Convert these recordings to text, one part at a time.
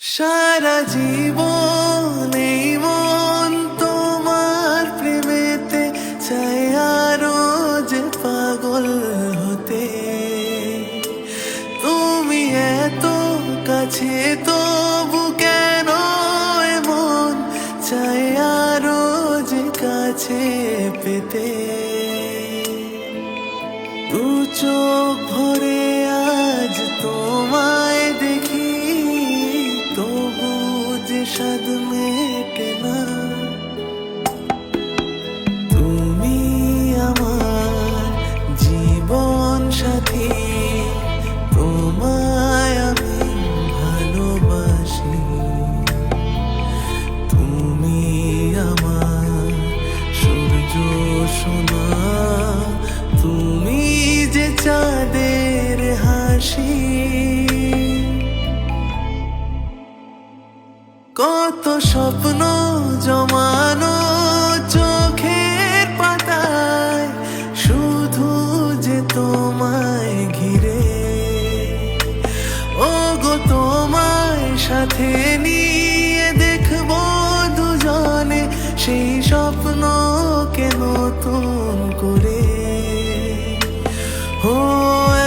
সারা জীবন এই মন তোমার প্রেমেতে চাই আরো যে পাগল হতে। তুমি এত কাছে তবু কেন এমন চাই আরো যে কাছে পেতে। দু চোখ ভরে আজ তোমায় দেখি তবু যে স্বাদ মেটে না। তুমি আমার জীবন সাথী, তোমায় আমি ভালোবাসি। তুমি আমার সূর্য সোনা, তুমি যে চাঁদের হাসি। কত স্বপ্ন জমানো চোখের পাতায়, শুধু যে তোমায় ঘিরে। ও গো তোমায় সাথে নিয়ে দেখবো দুজনে সেই স্বপ্নকে নতুন করে। ও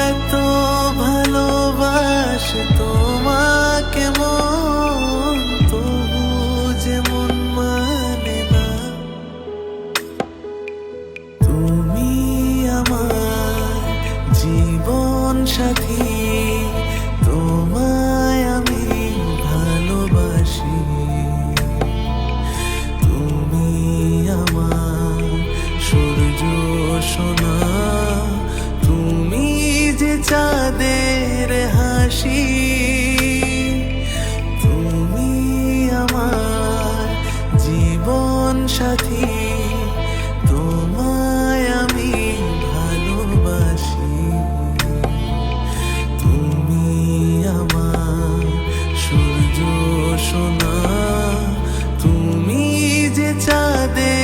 এত ভালোবাসে তোমাকে মন, তবু যেমন মানে না। তুমি আমার জীবন সাথী, তোমায় আমি ভালোবাসি। তুমি আমার সূর্য সোনা, তুমি যে চাঁদের হাসি। তুমি আমার জীবন সাথী, তোমায় আমি ভালোবাসি। তুমি আমার সূর্য সোনা, তুমি যে চাঁদের